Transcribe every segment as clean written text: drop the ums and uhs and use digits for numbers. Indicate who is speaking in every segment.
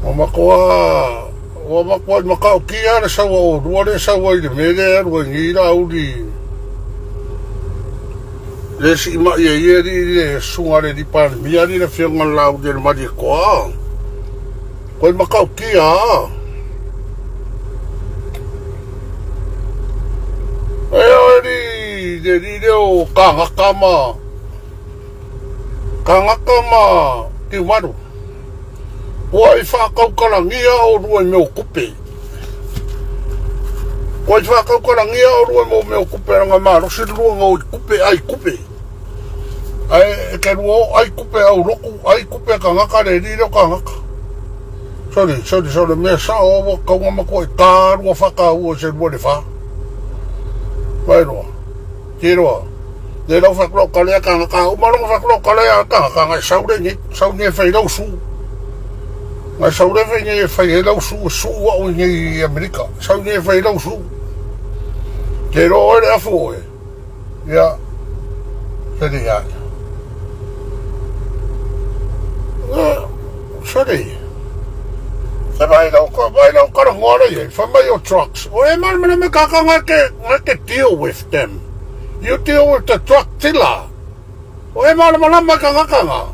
Speaker 1: o makua makau kia le sawa o rua le sawa i le mele arua ngira uli le si ima ia le sunga le di pandemia ni le whionga lau de le mari koa koe makau kia di o kangakama ki maru o i whakaukarangia o rua meo kupe o i whakaukarangia o rua meo kupe ranga maro si rua ngau kupe ai kupe ai ke rua ai kupe au roku ai kupe kangaka le riro kangaka sorry mea sa o kaunga mako i tā rua whakau o se rua le wha vai roa ki roa le lau whaklo kalea kangaka umarong whaklo kalea kangaka ngai saure e whai lau su ngai saure e whai lau su au ngai Amerika saure e whai lau su ki roa e le afu e ia sari ia sari vai lau karangora ye whamai o trucks o e mana me kaka ngake deal with them. You deal with the truck tila. O e mana makangakanga.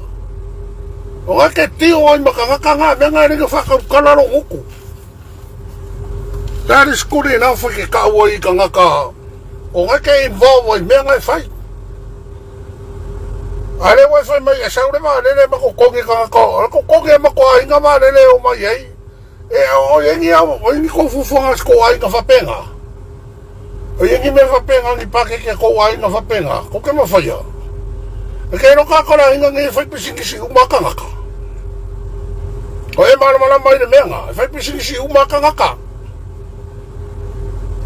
Speaker 1: O ngake deal o makangakanga me ngā ringa whakaukala huku. That is good enough for ke kaua i kangaka. O ngake involve o i mea ngai whai. Ale wai whai mai e saure maa lele mako kongi kangaka. Ko kongi e mako a inga maa lele o mai ei. O yengi ko fufonga sko ai nga whapenga. O yengi me whapenga ni pake ke ko ai nga whapenga. Ko ke mawhaia. E kei no kakara inga nge whaipisingisi umakangaka. O e mana mai le menga. E whaipisingisi umakangaka.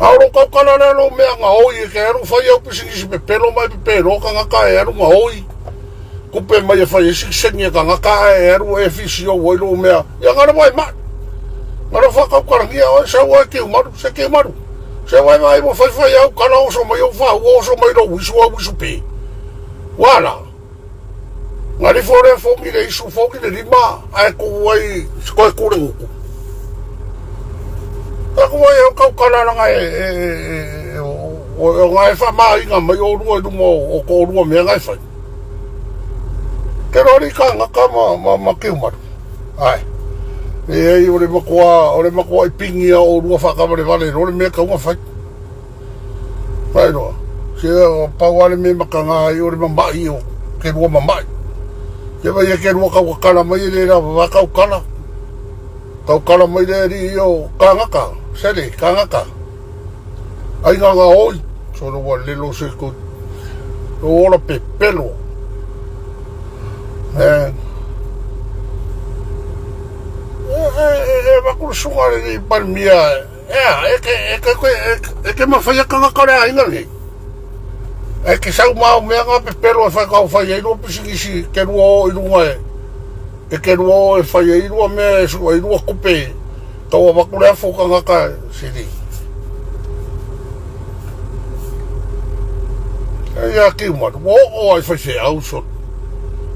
Speaker 1: Auro kaukana lelo menga oi e ke eru whai au pisingisi pe pelo mai pe pelo kangaka e eru nga oi. Kupe mai e whai e siksengi kangaka e eru e fisio oilo mea. Ia ngana mai mat. Ngara whakaukarangia o se wai ki umaru, se ki umaru. Se wai mai mo whai au kana oso mai au whau oso mai ro wisu pe. Wala. Ngari fore fongi le isu fongi le rima ai ko wai skoe kure uku. Ako wai au kaukana ranga o ngai wha inga mai o rua rumo o ko rua mea ngai whai. Ke rori ka ngaka ma ki umaru. Ai. E ore makua i pingia o rua whakamare vale, ore mea kaunga whai. Whai roa. Se pauare me makanga i ore mamai o ke rua mamai. Ke vai e ke rua kaukakana mai e reira wakaukana. Kaukana mai reiri o kangaka, sere, kangaka. Ai nganga oi, soro wa lelo se ko. Ora pe pelo. Makuru sunga ni palmia e ke mawhaia kangakare a inga ni e ke sau mau mea ngā pepero e whaikau whai eirua pisigisi ke rua o irunga e ke rua o e whai eirua mea e sua eirua kupe tau a makuru e who kangaka siri e ia ki umaru o ai whai se au son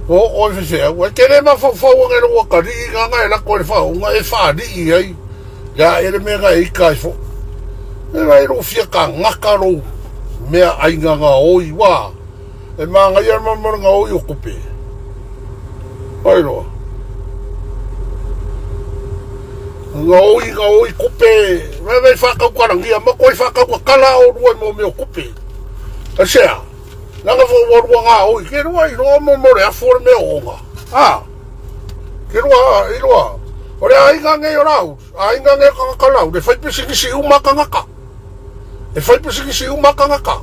Speaker 1: o se o ke le ma fo ngero o kari nga e la ko le fa nga e fa di ai ya ele me ga i kai fo e vai ro fia ka ngaka ro me ai nga o i wa e ma nga ia ma nga o i kupe ai ro nga o i kupe me vai fa ka ko ngia ma ko fa ka kala o ro mo me kupe a sea nanga fo warua ngā oi, ke rua i roa mo more a fore me onga. Ke rua i roa. Ore a inga nge o rau, a inga nge kakalau, le whaipisingisi umakangaka. Le whaipisingisi umakangaka.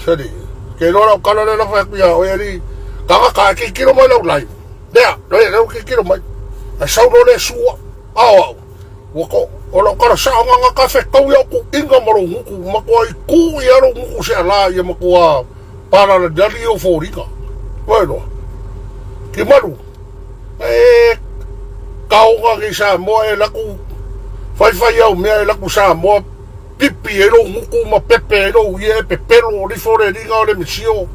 Speaker 1: Sari, ke roa rau kala rera whaipia, o eri, kangaka ki kiro mai lau lai. Dea, rau ki kiro mai. A sauro le sua, au. Wako, o lau kara sa nganga ka whekau iau ku inga maro nguku, makua i ku i aro nguku se ala ia makua para na dali o fōrika. Wainoa, ki maru, kaonga ki sa moa e laku, whai au mea e laku sa moa pipi e ro nguku ma pepe e ro ie pepelo o rifore ringa o le misio,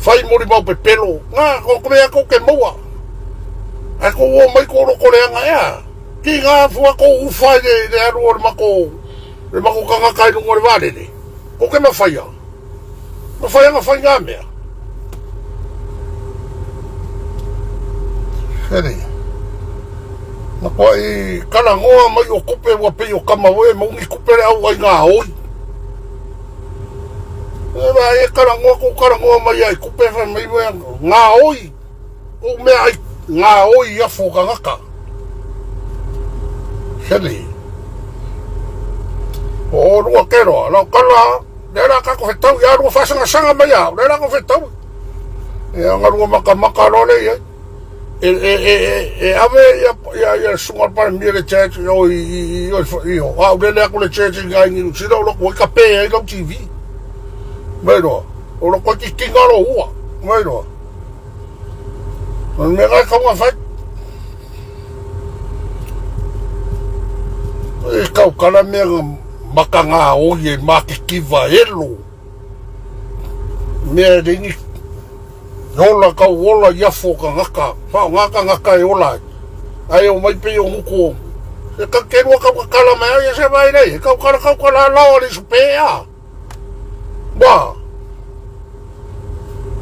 Speaker 1: whai mori mau pepelo, ngā, ko mea ko ke moa. Ai ko o mai ko ro ko le nga ya. Ki nga fu ko u fa de aro le mako kanga kai no ngore vale ni. Ko ke ma fa ya. Ma fa ya nga fa nga me. Heri. Na ko I kala ngoa mai o kupe wa pe o kama we mo ngi kupe au ai nga oi. E kala ngoa mai ai kupe fa mai we nga oi. O me ai nga oi ya fo ka ngaka. Heri. O rua kero, la kala lera ka ko fetau ya rua fa sanga mai ya, lera ko fetau. E nga rua maka role ya. Ave ya sungar para mire church yo yo au dele ko le church ga ni sino lo ko ka pe no TV. Bueno, o lo ko ki kingaro ua. Bueno. Non me ga como fa. E ka kala me makanga o ye makikiva elo. Me de Yola ka wola yafo ka ngaka, fa ngaka e ola. Ai o mai pe o muko. E ka kero ka kala mai e se vai nei, ka kala la ori supea. Ba.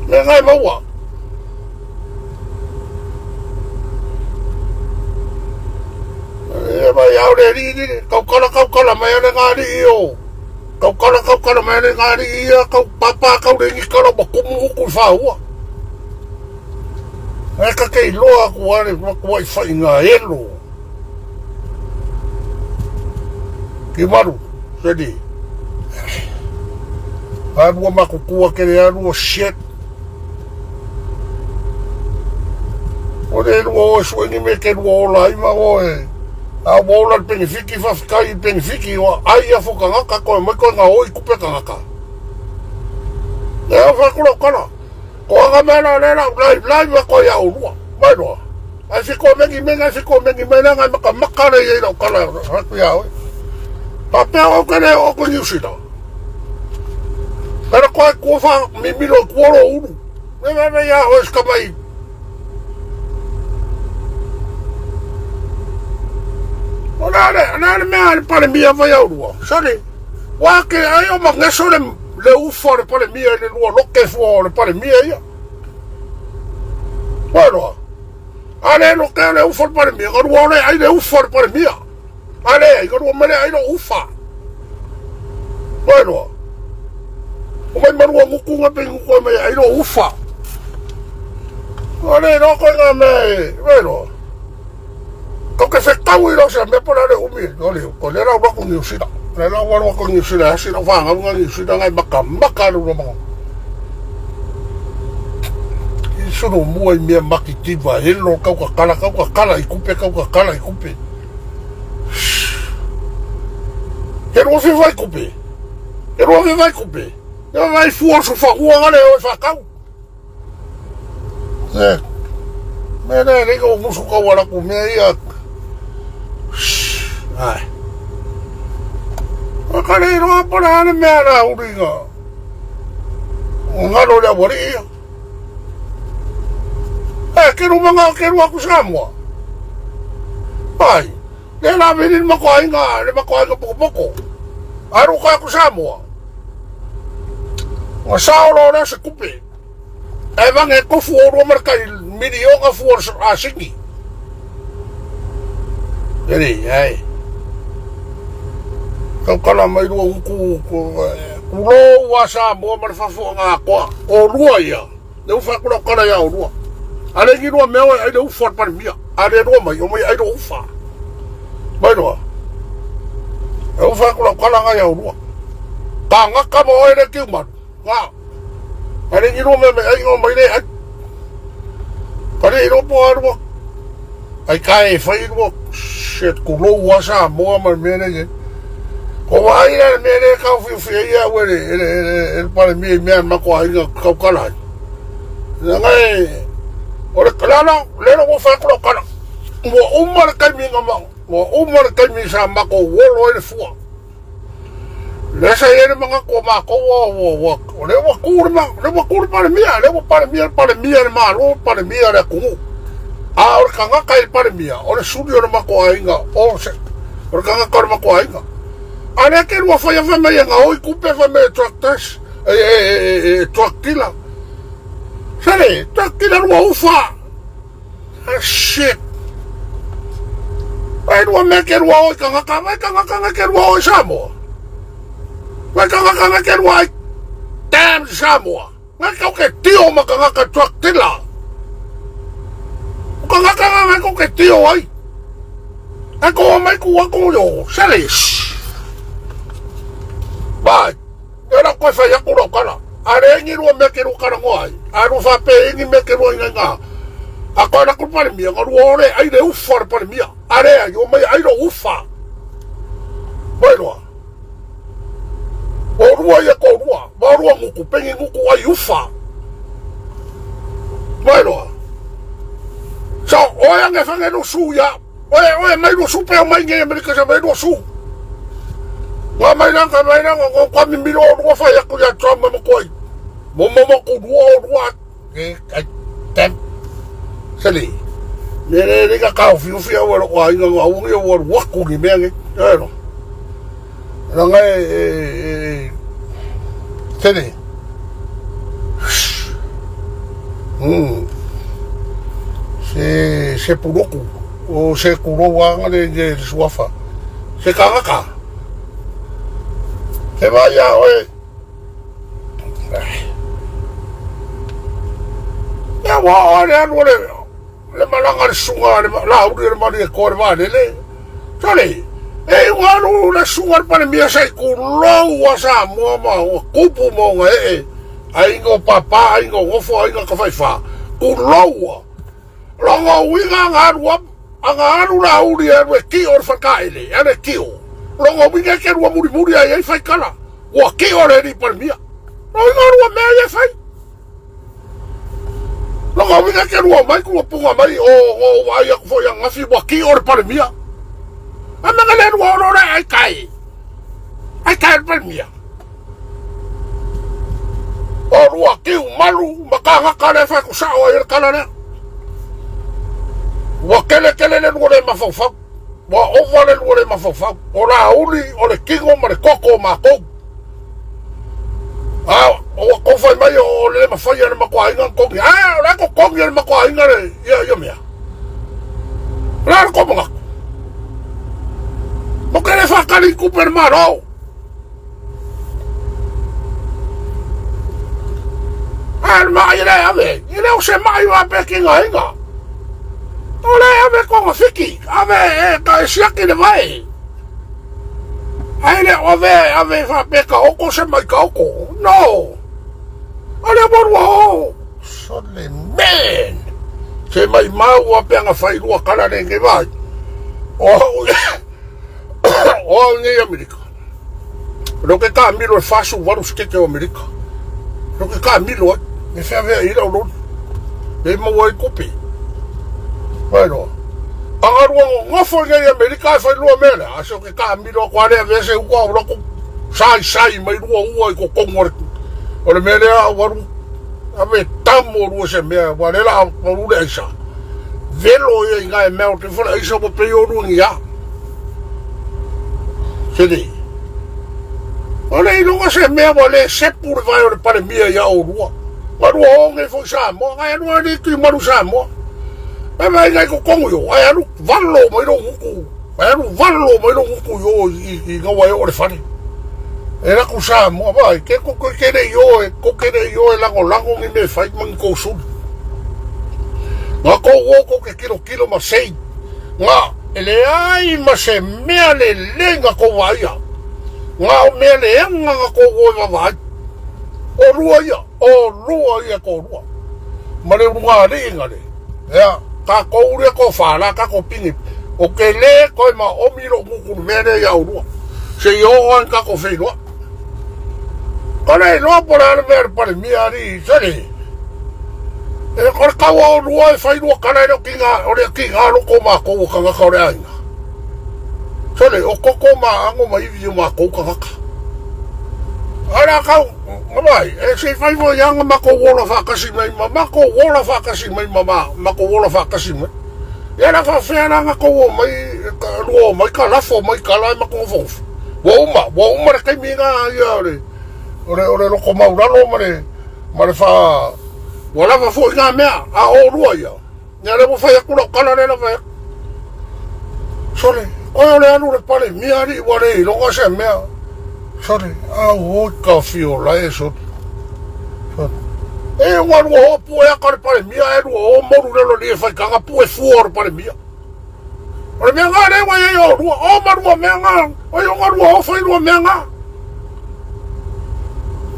Speaker 1: Me ngai maua. E vai au le ri ka kala mai ne ngari o. Ka kala mai ne ngari ka papa ka le ni kala ba ku fa ua. E ka kei loa kuare ko ai fai nga elo. Ki maru, sedi. Arua makukua kere arua shit. O re rua o suengi me ke rua o lai ma o e. A wola penifiki fafkai penifiki o ai a foka ngaka koe mai koe nga oi kupe ka ngaka. Lea whakura kana. Ko anga mena lera lai ma ko ya urua mai no ai fiko mengi menga ngai maka re ye no kala haku ya oi papel o kare o ko nyusida pero ko fa mi milo kuoro uru me ya o eskamai ona me para mia vai a urua sare wa ke ai o magneso le ufo para mia le lo que fo para mia ya. Bueno, ale lo que le ufo para mia, go ai le ufo para mia. Ale, go mele ai lo ufa. Bueno. O mai maru nguku ngape nguku mai ai lo ufa. Ale no ko ngame, bueno. Ko que se tau i lo se me por ale umi, no le ko le ra ba ko ni usida. Le ra wa ko ni usida, si no fa nga ni usida ngai maka lo mo. Sono mua mea makitiva helo kauka kala I kupe kala I kupe. Pero se vai kupe. Pero vai kupe. Eu vai força fa ua ngale o fa kau. Me ne ko musu ka wala ku me ia. Ai. Akare ro para ne me ara uringa. Ngalo le wori. Kero mga kero ako sa mo. Ay, nela bilin mo ko ay nga, le mako ay poko. Aro ka ako sa mo. O saolo na sa kupe. Ay bang ko furo markay milyon ka furo sa asiki. Dali, ay. Kau kala may luang kulo wasa mo marfafo nga ako. O rua ya. Deu fa kulo kala ya o rua. Ale ki rua mea ai le ufa para mia. Ale rua mai, o mai ai le ufa. Mai roa. E ufa kula kala ngai au rua. Ka ngaka mo ai le kiuman. Nga. Ale ki rua mea ai o mai le ai. Kare i ropo a rua. Ai kai fai rua. Shit, kulo wasa moa mar mea ne. Ko ai le mea ne kau fiu ia wele. Ele para mia mea mako ai kau kala. Ngai. Ora kalana lero mo fa ko kana mo umar kai mi ngama mo umar kai mi sa mako wolo ele fu le sa ele manga ko ma ko wo le wa kur para mia le wa para mia ma lo para mia le ku ora kangaka I pare mia, ora suri ora mako ainga, ora kangaka ora mako ainga. Ane ke rua whai awha mai anga oi kupe wha mai tractors, tractila. Sare, tractila rua ufa. Shit. Ai rua me ke rua oi kangaka, mai kangaka ke rua oi Samoa. Mai kangaka ke rua oi damn Samoa. Mai kau ke tio ma kangaka tractila. Kangaka mai kau ke tio ai. Ako mai kuwa ko yo, sare. Bai, era koe whai aku rau kara. Are ingi rua mea ke rua kara ngoai. Aru whape ingi mea ke rua inga ngā. A koe na kuru pare mia, ngā rua ore aire ufa re pare mia. Are ai, o mai aire ufa. Mai roa. O rua ia ko rua. Ma rua nguku, pengi nguku ai ufa. Mai roa. So, oe ange whange no su ia. Oe, mai no su peo mai nge Amerika sa mai no su. Wa mai nang ko kami miro rua whai aku ya trauma mo koi. Mo ko rua. Ai tem. Sali. Nere ka kau fiu wa ko ai nga au nge wa waku ni menge. Ero. Ranga Sali. Se puroku o se kurowa ngale suafa. Se kangaka. Se vaya, oe. Ya wa ore anu le malanga le sunga la uri le mari ko le vale le. Tole. E wa no le sunga para mia sai ku lo wa sa mo o kupu mo ai ngo papa ai ngo fo ai ngo ka fai fa. Ku lo. Longo winga ngarwa anga la uri e ki or fa kaile, ane ki o. Longo winga ke rua muri ai fai kala. Wa ki ore ni par mia. Longo rua me ai fai. Longo winga ke rua mai ku punga mai o ai ak fo yang afi wa ki ore par mia. Ama ngale rua ore ai kai. Ai kai par mia. O rua ki malu makanga kale fa ku sa o ir kala ne. Wa kele le ngore mafaufa. Wa ova le ngore mafaufa. O la uli, o le kingo ma le koko ma kou. O ko fai mai o le mafai ane makua inga kongi. O la ko kongi ane makua inga le ia mea. La ko mga. Mo kele whakari kuper maro. Ma ile ave. Ile o se mai wa pekinga inga. Ole ave konga fiki, ave ka siaki de vai. Aile ave fa peka oko se mai ka oko. No. Ole borwa. Sole man. Se mai mau ape nga fai lua kala nenge vai. O nge Amerika. Roke ka milo fasu waru skeke o Amerika. Roke ka milo me fa ve ira o. Me mo wai kopi. Bueno, angarua ngofo ngai Amerika fai lua mele, aso ke ka miro kwa le vese ua uroko sai mai lua ko kongor. Ore mele a waru ave tamo lua se mea, wale la waru le isa. Velo ye ngai meo te fora isa mo peyo rungi ya. Sedi. Ore ilunga se mea wale sepure vai ore pare mia ya o rua. Waru honge fo sa mo, ngai anua ni ki maru sa mo. Mai ngai ko kongo yo, ai anu valo mai no huku. Ai anu valo mai no huku yo I ngawa yo le fani. Era ku sa mo vai, ke ko kere yo e lango ni me fai man ko su. Nga ko ke kilo ma sei. Nga ele ai ma se mea le lenga ko vaia. Nga mea le nga ko va vai. O rua ia ko rua. Ma le runga le inga le. Ya. Ka koure ko whala, ka ko pingi. O ke le koe ma omiro muku mene ya urua. Se yoan ka ko whenua. Kone noa pora ane mea pare mia ri sari. E kore kaua o rua e whainua kana ino ki ngā roko mā kou ka ngaka ore ainga. Sari, o koko mā ango ma iwi mā kou ka ngaka. Ara kau, ngamai, e se whainua yanga mako wola whakasi mai ma, mako wola whakasi mai ma, mako wola whakasi mai. ia na whawhiananga ko mai mai ka lafo mai ka lai ma ko fofu wa uma re kai minga ia ore loko mauralo mare fa wala fa fo nga mea a o rua ia ia le mo fai akula kala le na vai sore o le anu le pale miari wale longa se mea sore a o ka fio la eso e waru o pu e ka pale mia e o moru le lo ni fai kanga pu e fuor pale mia o le mea nga le wa e o rua o maru mea nga o yo maru o fai rua mea nga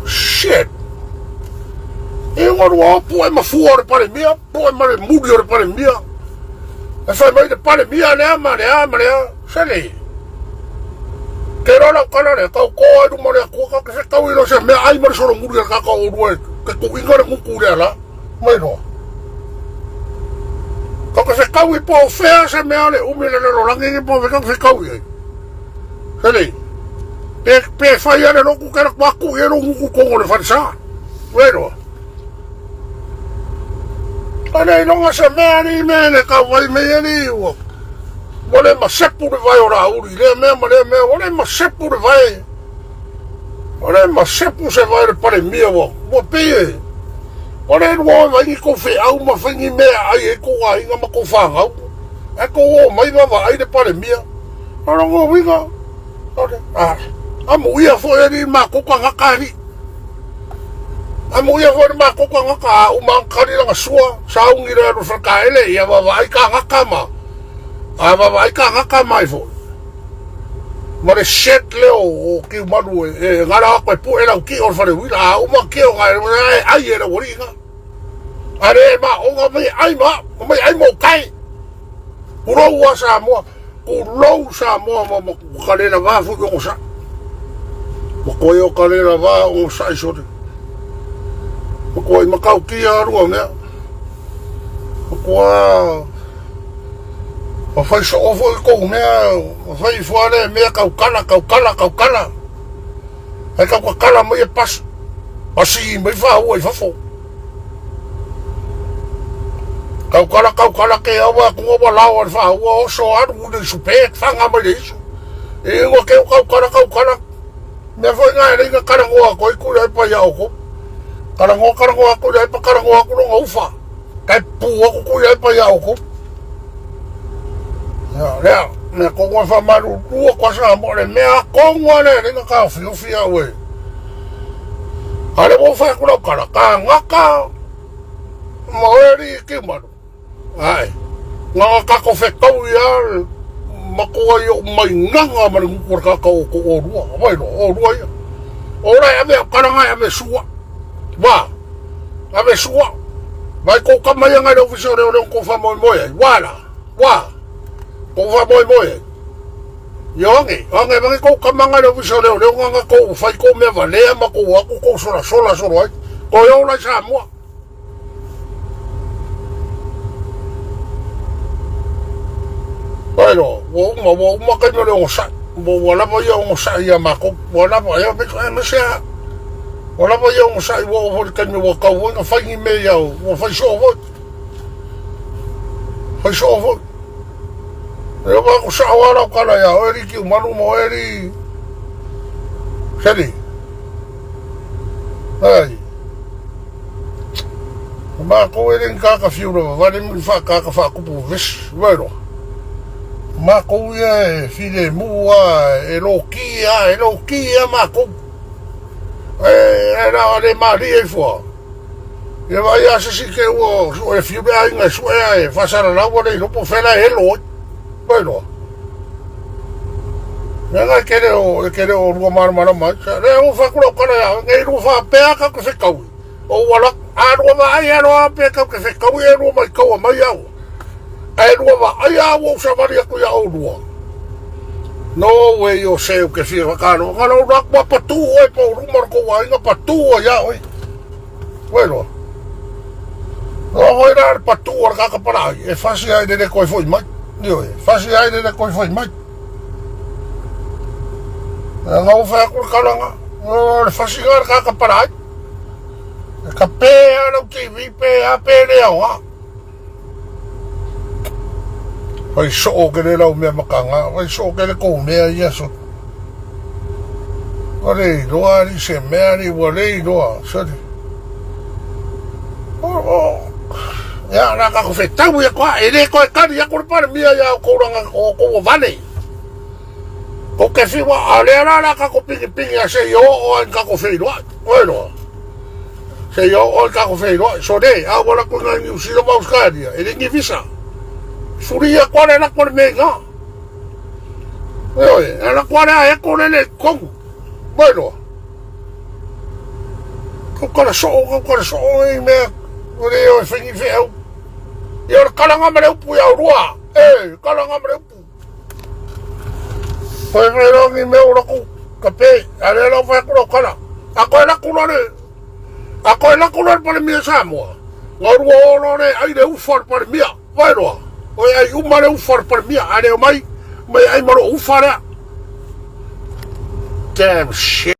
Speaker 1: shit e waru o pu e ma fuor pale mia pu e mare muri o pale mia e fai mai de pale mia le ama sele ke rola kala le kau ko e mo le ko ka se kau ilo se me ai mar solo muri ka ka o rue ke ko ingore ku ku le la mai no ka se kau i po fea se me ale umi le lo langi po ve ka se kau i sele pe fai ale no ku ka ku e no ku ko le fa sa bueno ane no se me ani me le ka vai me ani o ole ma sepu de vai ora uri le me ole ma sepu de vai ole ma sepu se vai para mia wo pe ole no vai ko fe au ma fingi me ai e ko ai nga ma ko fa nga e ko o mai va vai de para mia ora go winga ole amu ia fo e ma ko ka ngakari amu ia fo ma ko ka ngaka u ma kari la sua sa ungi re ro fa ka ele ia va vai ka ngakama ava vai ka ngaka mai fo mare shit leo o ki manu e ngara ko pu era ki or fare wila o ma ke o ai era woriga are ma o nga mai ai mo kai uro wa sa mo kale na va fu ko sa ko yo kale na va o sa iso ko ma ka ki aru ne ko o fai so o foi ko mea o fai fora mea kaukala ai kaukala mai e pas asi mai fa o fa fo kaukala ke awa ko ba la o fa o so aru de su pe fanga mai isso e o ke kaukala me foi nga ringa karangoa ko ku ai pa ya ko karangoa ko ai pa karangoa ko no fa kai pu ko ai pa ya ko lea, me kongo fa maru tua kwa sa mo le mea kongo le ringa ka fia we. Ale mo fa kula kala ka ngaka mo eri ki maru. Ai. Ngaka ko fe kau ya mako yo mai nganga maru ko ka ko o rua. Vai no o rua ya. Ora ya me karanga ya me suwa. Wa. Ya me suwa. Vai ko kamaya ngai do fisore o ko fa mo ya. Wala. Wa. Ko fa moi yonge bangi ko kamanga no viso le nga ko fai ko me vale ma ko ko sola ai ko yo la sa mo bueno wo ma ka no le sa bo wala bo yo sa ya ma ko wala bo yo me sa wala bo yo sa wo ka me wo ka wo fai me ya wo fai so eu vou usar agora o cara ya o eri ki manu mo eri seli ai ma ko eri ka fiu no vale mi fa ka ku vis bueno ma ko ye file mua e lo kia ma ko era le mari e fo e vai a se que o fiu be ai nga so e fa sara la bo le no po fela e lo bueno venga quiere o rua mar mai le o fa kulo kana ya ngai ru fa pe ka ko se kau o wala a ru ma ai ro pe ka ko se kau e ru mai kau mai ya ai ru ma ai a o sa varia ku ya o ru no we yo sei o que fi ka no ra pa tu o po ru mar ko wa nga pa tu ya oi bueno no vai dar pa tu o ka para e fa si ai de ko foi mai dio fasi ai de ko foi mai não fa ko kalanga o fasi gar ka para ka pe no ki vi pe a pe le o Wai so ke le lau mea makanga, wai so ke le kou mea ia so. Wale roa ni se mea ni wale roa, sari. Ya na ka ko fe tau ya ko ele ko kari ya ko para mia ya ko ranga ko vale. Ko ke fi wa ale la ka ko pingi pingi ya se yo o ka ko fe roa. Bueno. Se yo o ka ko fe roa, so de a wala ko na ni si lo va buscar dia. Ele ni visa. Suria ko le na ko menga. Oye, la cuara es con el con. Bueno. Con corazón, y me dio el fin y feo. Y ahora calan a mere upu y aurua. Calan a mere upu. Pues me lo y me uroku. Capé, ale lo fue con cala. Ako la color por mi Samoa. Ngorwo no ne ai de ufor por mia. Bueno. Oye, ai un mare ufor por mia. Ale mai. May ay maro ufara. Damn shit.